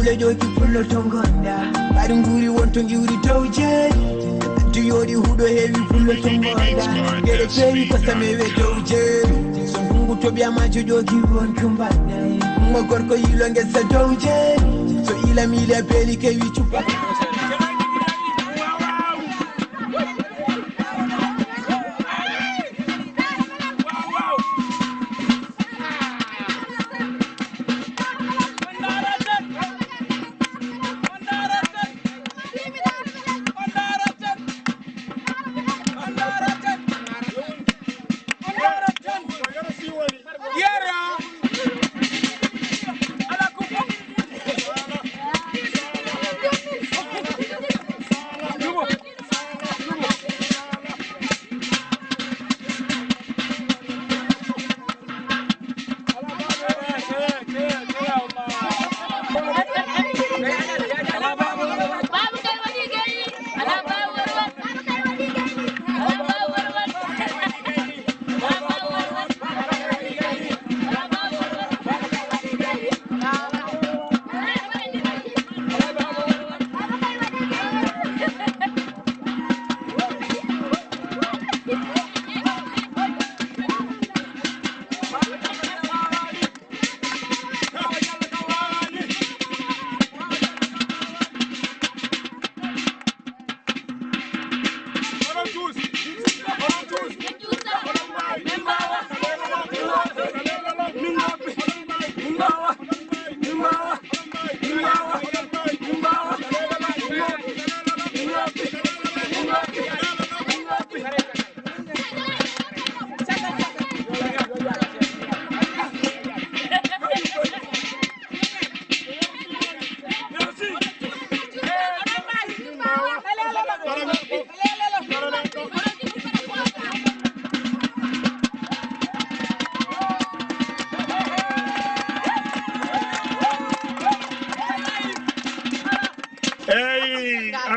kule doki pullo tongonda bari nguri wonto ngiuri tawje tuyori hudo hewi pullo tongonda gere fewi pasamewe tawje so ngungu tobia majo doki won kumbanda mo gorko yilo ngesa tawje so ila mila peli kewi chupa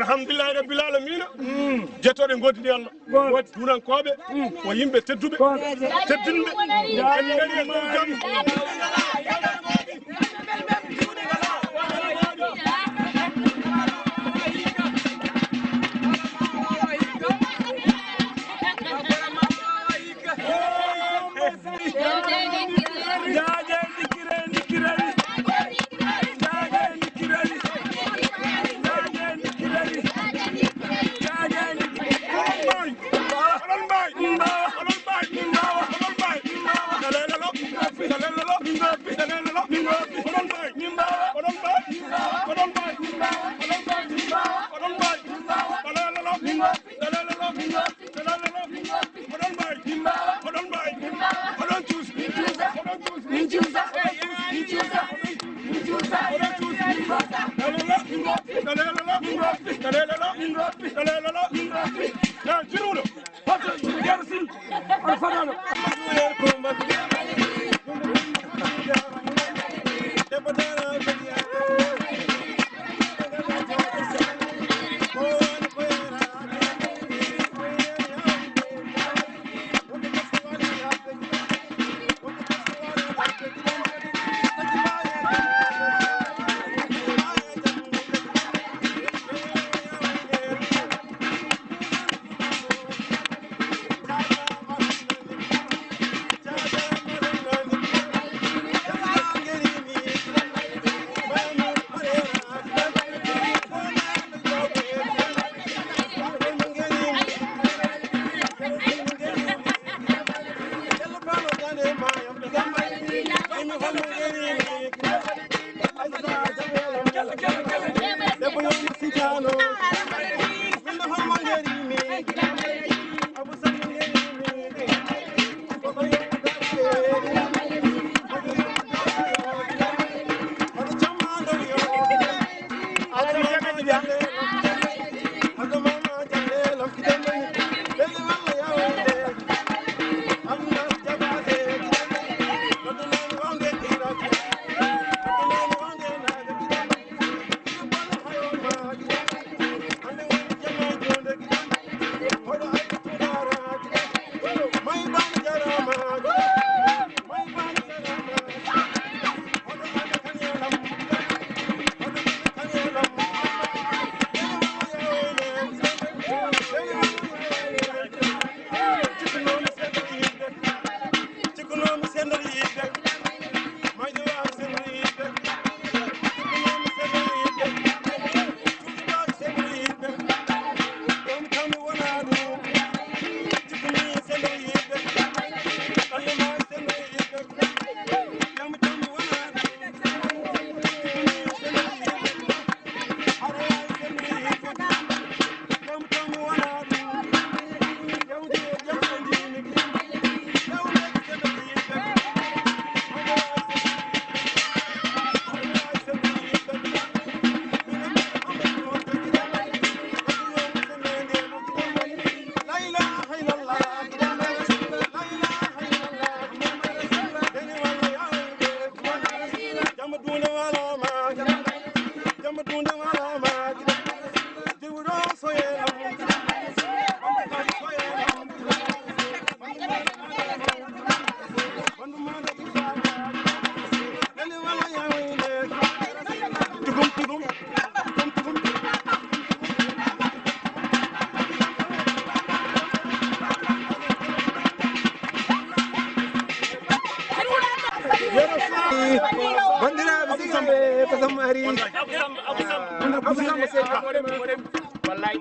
alhamdulillah rabbil alamin jettoɗe goddidi Allah wodi tunankoɓe ko yimɓe tedduɓe teddinɓe en gari e dow jam Pasam ari. Abu Samba sai ka. Wallahi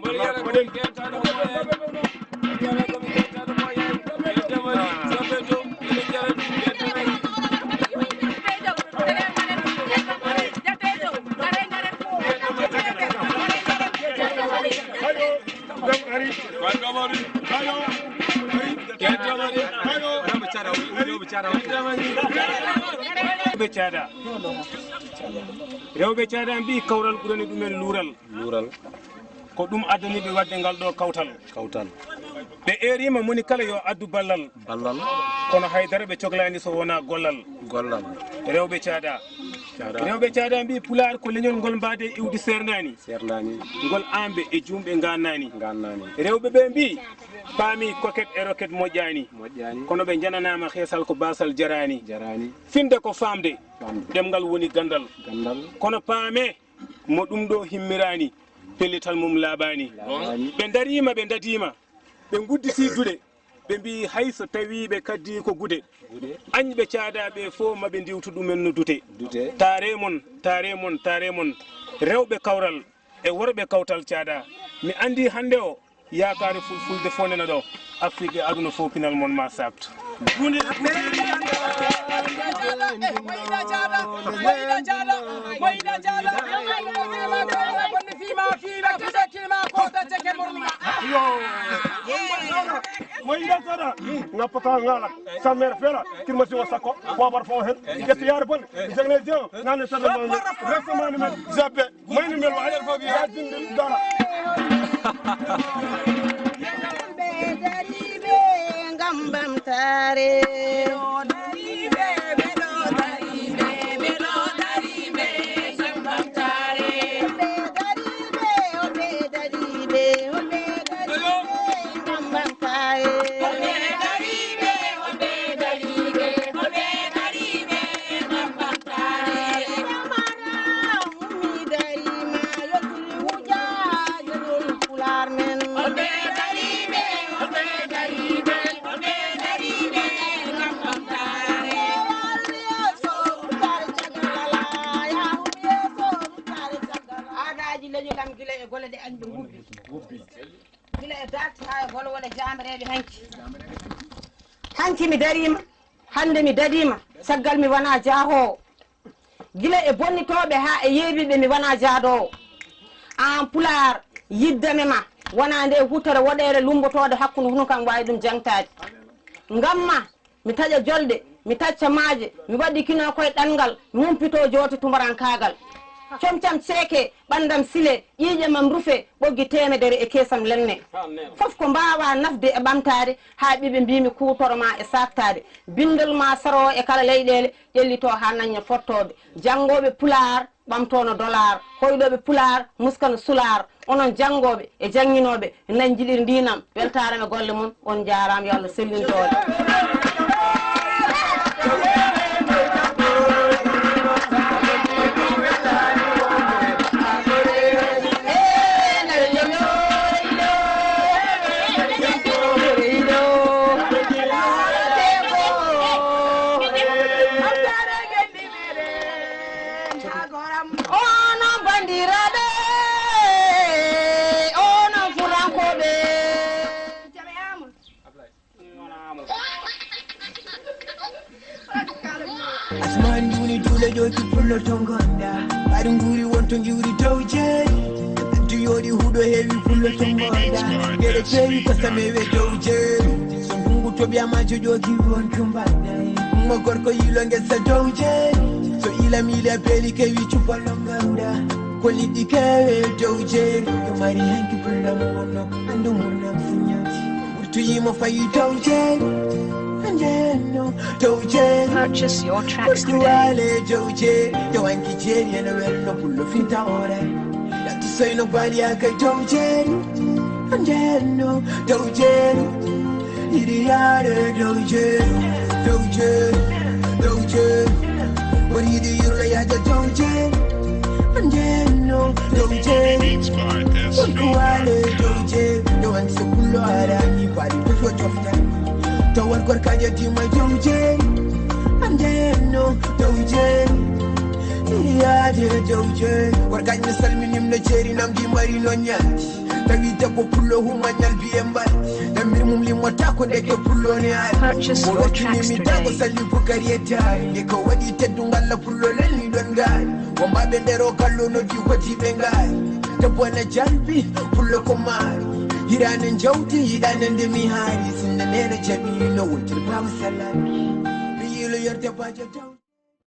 rewɓe caada mbi kawral ɓurani ɗumen luural ko ɗum addaniɓe wadde ngal ɗo kawtal ɓe erima moni kala yo addu ballal kono haydara ɓe cohlani so wona gollal rewɓe caada mbi pular ko leñol ngol mbade iwdi sernani ngol amɓe e jumɓe gannani rewɓe ɓe mbi paami koket e roket moƴƴani kono ɓe jananama heesal ko basal jarani finde ko famde ɗemgal woni gandal kono paame mo ɗum ɗo himmirani pellital mum laaɓani ɓe darima ɓe dadima ɓe gudditi duɗe ɓe mbi hay so tawi ɓe kaddi ko gude añɓe caadaɓe fof maɓe ndiwtu ɗumen no dute taare mon rewɓe kawral e worɓe kawtal caada mi andi hande o yakare fulfulde fonena ɗo Afrique e aduna fof pinal mon ma sabtu moyida sada ngappata ngala sa mère fela kirma si wasako babar fo hen jetti yar bon jegne dio nane sada mo restement men jabe mayni mel wa fo bi ya dindi dara ngambam tare hanki mi darima hande mi dadima saggal mi wana jaahowo gila e bonnitoɓe ha e yeeɓiɓe mi wana jaadowo an pular yiddame ma wona nde hutere woɗere lumbotode hakkude huno kam wawi ɗum jangtade ngamma mi taƴa jolde mi tacca maaje mi waɗi kino koye ɗanngal mi humpito joote tumarankagal comcam ceeke ɓandam sile ƴiiƴe mam rufe ɓoggi temedere e keesam lenne fof ko mbawa nafde e ɓamtade ha ɓiɓe mbimi kutoroma e saktade bindol ma saro e kala leyɗele ƴellito ha nañña fottode janggoɓe pular ɓamtono dollar hoyɗoɓe pular muskano sular onon janggoɓe e jangginoɓe nan jiɗir ndinam weltarame golle mum on jarama yo Allah sellintode Asman duni dule joki pullo tongonda Baɗum guri wonto giwri tawje Tuyodi huɗo heewi pullo tongonda Gere feewi kosame we tawje So ngungu toɓiyamajo joki wonto mbaɗa Mo gorko yilo ngesa tawje So ila peeli kewi cupallo nganda Ko liɗɗi kewe tawje Yo mari hanki pullo mo wonno andu murnam fuñati Urtuyimo fayi tawje Purchase your tracks today. Tawar korkaje ti mai tawje ande no tawje ya yade dawje warga ni salminim na jeri nam di mari no nyati tawita ko pullo huma nyal biye mbal damir mum li mota ko deke pullo ne ay Purchase your tracks mi dago today. sali bukarieta de ko wadi teddungal la pullo len don gay wo mabbe ndero kallo no di ko tibe ngay te bona jalbi pullo ko mari hiranen jawti hidanen de mi hari sinne nene jabi no wotir pam salami mi yelo yorde baje taw